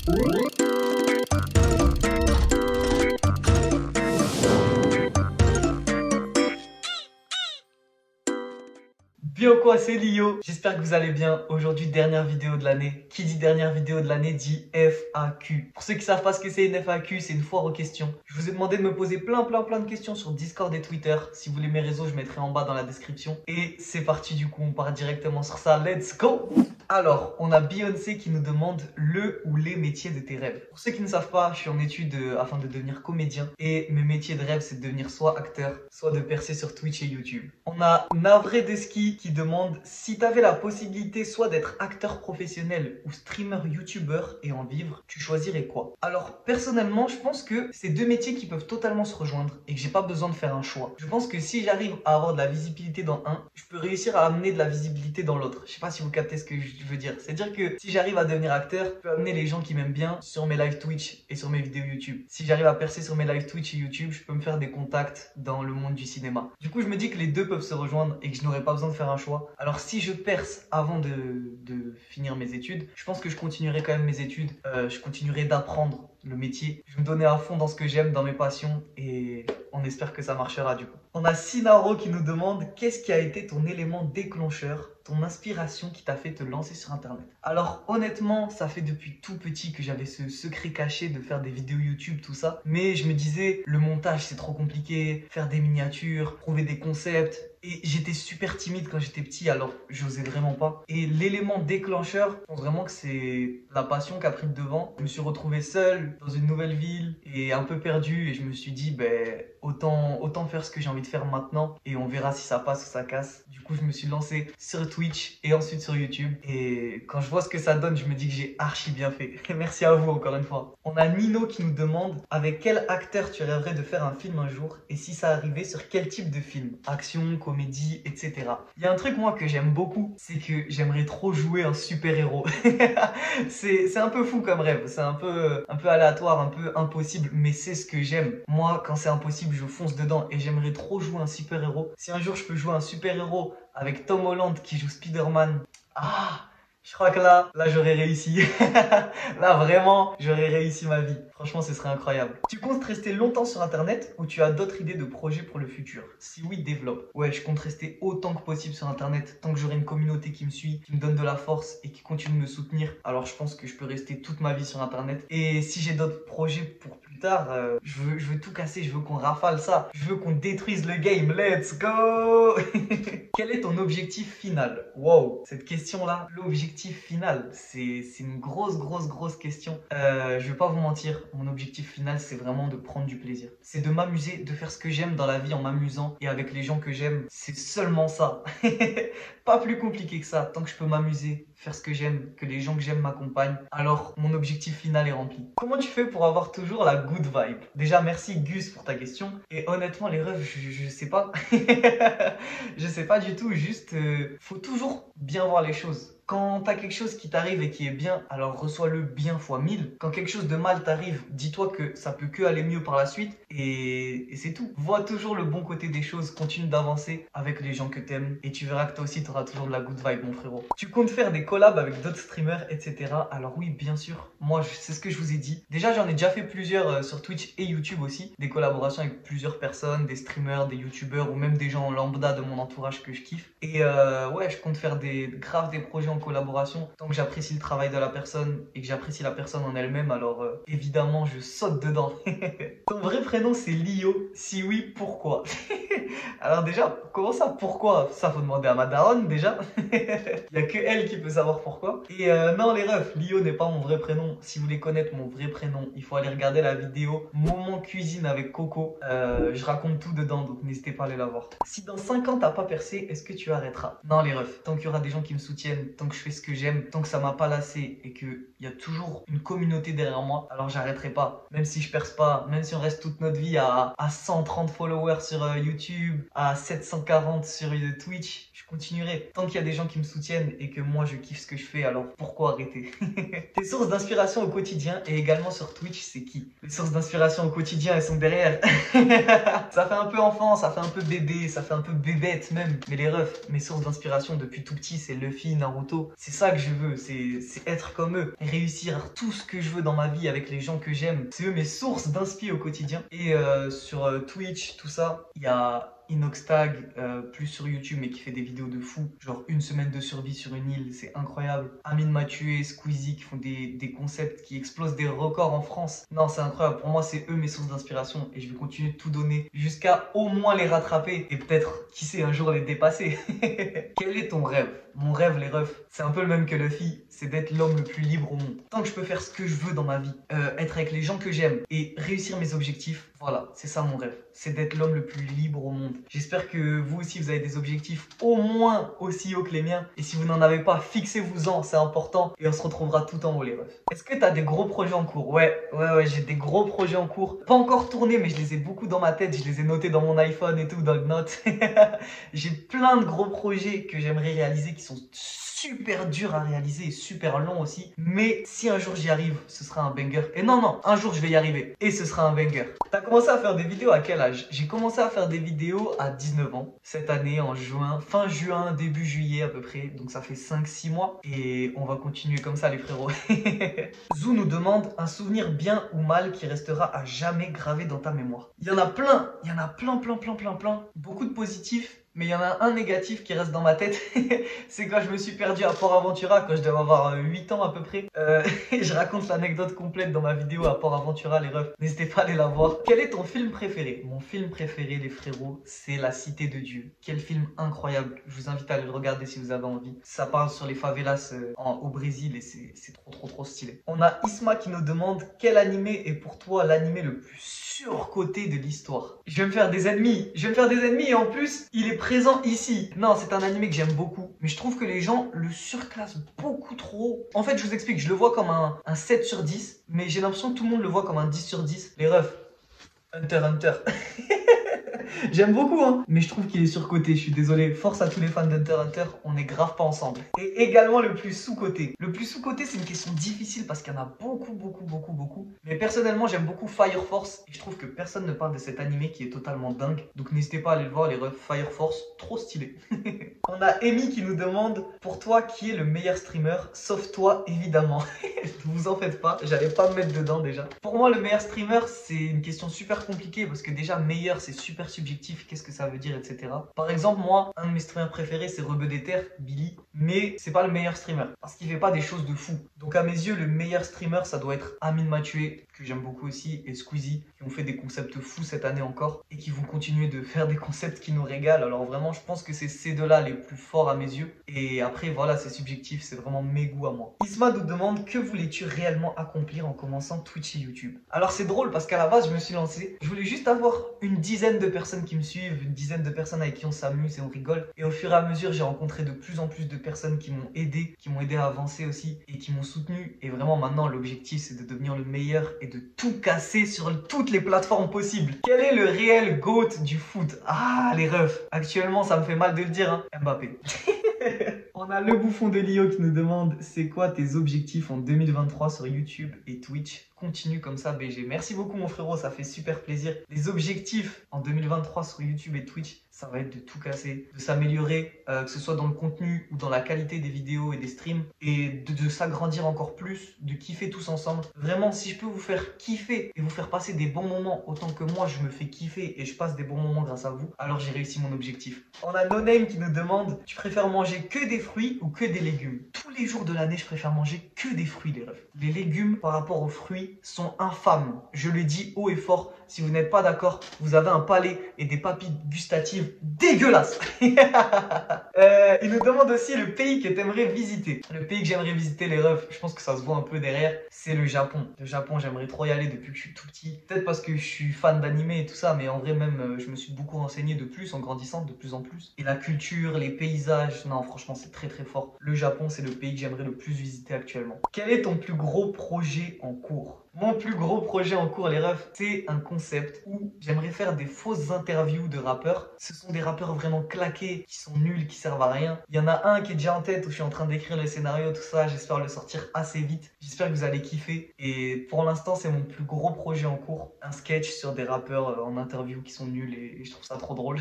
Bien quoi, c'est Lio, j'espère que vous allez bien. Aujourd'hui, dernière vidéo de l'année. Qui dit dernière vidéo de l'année dit FAQ. Pour ceux qui savent pas ce que c'est une FAQ, c'est une foire aux questions. Je vous ai demandé de me poser plein de questions sur Discord et Twitter. Si vous voulez mes réseaux, je mettrai en bas dans la description. Et c'est parti du coup, on part directement sur ça. Let's go! Alors, on a Beyoncé qui nous demande le ou les métiers de tes rêves. Pour ceux qui ne savent pas, je suis en études afin de devenir comédien. Et mes métiers de rêve, c'est de devenir soit acteur, soit de percer sur Twitch et YouTube. On a Navré de Ski qui demande si tu avais la possibilité soit d'être acteur professionnel ou streamer youtubeur et en vivre, tu choisirais quoi? Alors, personnellement, je pense que c'est deux métiers qui peuvent totalement se rejoindre et que j'ai pas besoin de faire un choix. Je pense que si j'arrive à avoir de la visibilité dans un, je peux réussir à amener de la visibilité dans l'autre. Je sais pas si vous captez ce que je veux dire. C'est-à-dire que si j'arrive à devenir acteur, je peux amener les gens qui m'aiment bien sur mes live Twitch et sur mes vidéos YouTube. Si j'arrive à percer sur mes live Twitch et YouTube, je peux me faire des contacts dans le monde du cinéma. Du coup, je me dis que les deux peuvent se rejoindre et que je n'aurais pas besoin de faire un choix. Alors si je perce avant de finir mes études, je pense que je continuerai quand même mes études. Je continuerai d'apprendre le métier. Je vais me donner à fond dans ce que j'aime, dans mes passions et on espère que ça marchera du coup. On a Sinaro qui nous demande qu'est-ce qui a été ton élément déclencheur, ton inspiration qui t'a fait te lancer sur internet. Alors honnêtement, ça fait depuis tout petit que j'avais ce secret caché de faire des vidéos YouTube, tout ça. Mais je me disais, le montage c'est trop compliqué, faire des miniatures, trouver des concepts. Et j'étais super timide quand j'étais petit, alors j'osais vraiment pas. Et l'élément déclencheur, je pense vraiment que c'est la passion qui a pris le devant. Je me suis retrouvé seul dans une nouvelle ville et un peu perdu et je me suis dit, ben autant faire ce que j'ai envie de faire maintenant et on verra si ça passe ou ça casse. Du coup, je me suis lancé sur Twitch et ensuite sur YouTube. Et quand je vois ce que ça donne, je me dis que j'ai archi bien fait. Merci à vous encore une fois. On a Nino qui nous demande avec quel acteur tu rêverais de faire un film un jour et si ça arrivait sur quel type de film? Action, comédie, etc. Il y a un truc moi que j'aime beaucoup, c'est que j'aimerais trop jouer un super-héros. c'est un peu fou comme rêve, c'est un peu aléatoire, un peu impossible, mais c'est ce que j'aime. Moi, quand c'est impossible, je fonce dedans et j'aimerais trop jouer un super-héros. Si un jour je peux jouer un super-héros avec Tom Holland qui joue Spider-Man, je crois que là j'aurais réussi. Là vraiment, j'aurais réussi ma vie. Franchement, ce serait incroyable. Tu comptes rester longtemps sur internet ou tu as d'autres idées de projets pour le futur? Si oui, développe. Ouais, je compte rester autant que possible sur internet tant que j'aurai une communauté qui me suit, qui me donne de la force et qui continue de me soutenir. Alors je pense que je peux rester toute ma vie sur internet. Et si j'ai d'autres projets pour plus tard, je veux tout casser, je veux qu'on rafale ça. Je veux qu'on détruise le game. Let's go. Quel est ton objectif final? Wow, cette question-là, l'objectif final, c'est une grosse question. Je vais pas vous mentir, mon objectif final, c'est vraiment de prendre du plaisir. C'est de m'amuser, de faire ce que j'aime dans la vie en m'amusant et avec les gens que j'aime. C'est seulement ça. Pas plus compliqué que ça. Tant que je peux m'amuser, faire ce que j'aime, que les gens que j'aime m'accompagnent, alors mon objectif final est rempli. Comment tu fais pour avoir toujours la good vibe? Déjà, merci Gus pour ta question. Et honnêtement, les rêves, je sais pas. Je sais pas du tout, juste faut toujours bien voir les choses. Quand t'as quelque chose qui t'arrive et qui est bien, alors reçois-le bien fois 1000. Quand quelque chose de mal t'arrive, dis-toi que ça peut que aller mieux par la suite et c'est tout. Vois toujours le bon côté des choses, continue d'avancer avec les gens que t'aimes et tu verras que toi aussi t'auras toujours de la good vibe mon frérot. Tu comptes faire des collabs avec d'autres streamers, etc. Alors oui, bien sûr, moi c'est ce que je vous ai dit. Déjà j'en ai déjà fait plusieurs sur Twitch et YouTube aussi, des collaborations avec plusieurs personnes, des streamers, des youtubeurs ou même des gens lambda de mon entourage que je kiffe. Et ouais, je compte faire grave des projets en collaboration tant que j'apprécie le travail de la personne et que j'apprécie la personne en elle-même, alors évidemment je saute dedans. Ton vrai prénom c'est Lio? Si oui, pourquoi? Alors déjà, comment ça pourquoi? Ça faut demander à ma daronne déjà. Il n'y a que elle qui peut savoir pourquoi. Et non les refs, Lio n'est pas mon vrai prénom. Si vous voulez connaître mon vrai prénom, il faut aller regarder la vidéo Moment cuisine avec Coco. Je raconte tout dedans, donc n'hésitez pas à aller la voir. Si dans 5 ans t'as pas percé, est-ce que tu arrêteras? Non les refs, tant qu'il y aura des gens qui me soutiennent, tant que je fais ce que j'aime, tant que ça m'a pas lassé et qu'il y a toujours une communauté derrière moi, alors j'arrêterai pas. Même si je perce pas, même si on reste toute notre vie à 130 followers sur YouTube, à 740 sur Twitch, je continuerai. Tant qu'il y a des gens qui me soutiennent et que moi je kiffe ce que je fais, alors pourquoi arrêter? Tes sources d'inspiration au quotidien et également sur Twitch, c'est qui? Les sources d'inspiration au quotidien, elles sont derrière. Ça fait un peu enfant, ça fait un peu bébé, ça fait un peu bébête même. Mais les refs, mes sources d'inspiration depuis tout petit, c'est Luffy, Naruto, Naruto. C'est ça que je veux, c'est être comme eux, réussir tout ce que je veux dans ma vie avec les gens que j'aime. C'est eux mes sources d'inspi au quotidien. Et sur Twitch, tout ça, il y a Inoxtag, plus sur YouTube, mais qui fait des vidéos de fou. Genre une semaine de survie sur une île, c'est incroyable. Amine Mathieu, Squeezie qui font des concepts qui explosent des records en France. Non, c'est incroyable. Pour moi, c'est eux mes sources d'inspiration et je vais continuer de tout donner jusqu'à au moins les rattraper et peut-être, qui sait, un jour les dépasser. Quel est ton rêve? Mon rêve, les refs, c'est un peu le même que Luffy, c'est d'être l'homme le plus libre au monde. Tant que je peux faire ce que je veux dans ma vie, être avec les gens que j'aime et réussir mes objectifs, voilà, c'est ça mon rêve. C'est d'être l'homme le plus libre au monde. J'espère que vous aussi, vous avez des objectifs au moins aussi hauts que les miens. Et si vous n'en avez pas, fixez-vous-en, c'est important. Et on se retrouvera tout en haut, les refs. Est-ce que tu as des gros projets en cours? Ouais, j'ai des gros projets en cours. Pas encore tournés, mais je les ai beaucoup dans ma tête. Je les ai notés dans mon iPhone et tout, dans le note. J'ai plein de gros projets que j'aimerais réaliser qui sont super durs à réaliser et super longs aussi. Mais si un jour j'y arrive, ce sera un banger. Et non, un jour je vais y arriver et ce sera un banger. T'as commencé à faire des vidéos à quel âge? J'ai commencé à faire des vidéos à 19 ans. Cette année, en juin, fin juin, début juillet à peu près. Donc ça fait 5-6 mois. Et on va continuer comme ça les frérots. Zou nous demande un souvenir bien ou mal qui restera à jamais gravé dans ta mémoire. Il y en a plein. Il y en a plein. Beaucoup de positifs. Mais il y en a un négatif qui reste dans ma tête, c'est quand je me suis perdu à Port Aventura, quand je devais avoir 8 ans à peu près. Je raconte l'anecdote complète dans ma vidéo à Port Aventura, les refs. N'hésitez pas à aller la voir. Quel est ton film préféré? Mon film préféré, les frérots, c'est La Cité de Dieu. Quel film incroyable. Je vous invite à aller le regarder si vous avez envie. Ça parle sur les favelas au Brésil et c'est trop stylé. On a Isma qui nous demande quel animé est pour toi l'animé le plus surcoté de l'histoire? Je vais me faire des ennemis. Et en plus, il est présent ici. Non, c'est un animé que j'aime beaucoup. Mais je trouve que les gens le surclassent beaucoup trop. En fait, je vous explique. Je le vois comme un 7 sur 10. Mais j'ai l'impression que tout le monde le voit comme un 10 sur 10. Les refs. Hunter x Hunter. J'aime beaucoup, hein. Mais je trouve qu'il est surcoté. Je suis désolé. Force à tous les fans d'Hunter x Hunter. On est grave pas ensemble. Et également le plus sous-coté. Le plus sous-coté, c'est une question difficile parce qu'il y en a beaucoup. Mais personnellement, j'aime beaucoup Fire Force. Et je trouve que personne ne parle de cet animé qui est totalement dingue. Donc n'hésitez pas à aller le voir, les refs. Fire Force, trop stylé. On a Amy qui nous demande pour toi qui est le meilleur streamer, sauf toi évidemment. Vous en faites pas, j'allais pas me mettre dedans déjà. Pour moi, le meilleur streamer, c'est une question super compliquée parce que déjà meilleur, c'est super subjectif, qu'est-ce que ça veut dire, etc. Par exemple, moi, un de mes streamers préférés, c'est Rebeudeter, Billy, mais c'est pas le meilleur streamer parce qu'il fait pas des choses de fou. Donc à mes yeux, le meilleur streamer, ça doit être Amine Mathieu, que j'aime beaucoup aussi, et Squeezie, qui ont fait des concepts fous cette année encore et qui vont continuer de faire des concepts qui nous régalent. Alors vraiment, je pense que c'est ces deux-là les plus forts à mes yeux. Et après, voilà, c'est subjectif, c'est vraiment mes goûts à moi. Isma nous demande que voulais-tu réellement accomplir en commençant Twitch et YouTube? Alors c'est drôle parce qu'à la base, je me suis lancé, je voulais juste avoir une dizaine de personnes qui me suivent, une dizaine de personnes avec qui on s'amuse et on rigole. Et au fur et à mesure, j'ai rencontré de plus en plus de personnes qui m'ont aidé à avancer aussi et qui m'ont soutenu. Et vraiment maintenant, l'objectif, c'est de devenir le meilleur et de tout casser sur toutes les plateformes possibles. Quel est le réel GOAT du foot? Ah, les refs. Actuellement, ça me fait mal de le dire, hein. Mbappé. On a le bouffon de Lio qui nous demande c'est quoi tes objectifs en 2023 sur YouTube et Twitch? Continue comme ça BG. Merci beaucoup mon frérot, ça fait super plaisir. Les objectifs en 2023 sur YouTube et Twitch, ça va être de tout casser, de s'améliorer, que ce soit dans le contenu ou dans la qualité des vidéos et des streams, et de s'agrandir encore plus, de kiffer tous ensemble. Vraiment, si je peux vous faire kiffer et vous faire passer des bons moments autant que moi je me fais kiffer et je passe des bons moments grâce à vous, alors j'ai réussi mon objectif. On a No Name qui nous demande tu préfères manger que des fruits ou que des légumes? Tous les jours de l'année, je préfère manger que des fruits, les refs. Les légumes par rapport aux fruits sont infâmes. Je le dis haut et fort. Si vous n'êtes pas d'accord, vous avez un palais et des papilles gustatives dégueulasses. Il nous demande aussi le pays que tu aimerais visiter. Le pays que j'aimerais visiter, les refs, je pense que ça se voit un peu derrière, c'est le Japon. Le Japon, j'aimerais trop y aller depuis que je suis tout petit. Peut-être parce que je suis fan d'anime et tout ça, mais en vrai même, je me suis beaucoup renseigné de plus en grandissant, de plus en plus. Et la culture, les paysages, non franchement c'est très fort. Le Japon, c'est le pays que j'aimerais le plus visiter actuellement. Quel est ton plus gros projet en cours? Mon plus gros projet en cours, les refs, c'est un concept où j'aimerais faire des fausses interviews de rappeurs. Ce sont des rappeurs vraiment claqués, qui sont nuls, qui servent à rien. Il y en a un qui est déjà en tête où je suis en train d'écrire le scénario, tout ça. J'espère le sortir assez vite. J'espère que vous allez kiffer. Et pour l'instant, c'est mon plus gros projet en cours. Un sketch sur des rappeurs en interview qui sont nuls et je trouve ça trop drôle.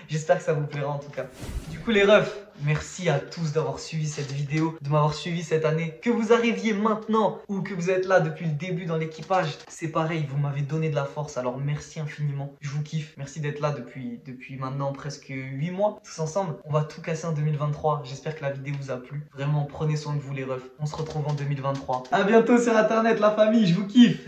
J'espère que ça vous plaira en tout cas. Du coup, les refs, Merci à tous d'avoir suivi cette vidéo, de m'avoir suivi cette année. Que vous arriviez maintenant ou que vous êtes là depuis le début dans l'équipage, c'est pareil, vous m'avez donné de la force, alors merci infiniment. Je vous kiffe, merci d'être là depuis maintenant presque 8 mois, tous ensemble. On va tout casser en 2023, j'espère que la vidéo vous a plu. Vraiment, prenez soin de vous les refs, on se retrouve en 2023. À bientôt sur internet la famille, je vous kiffe.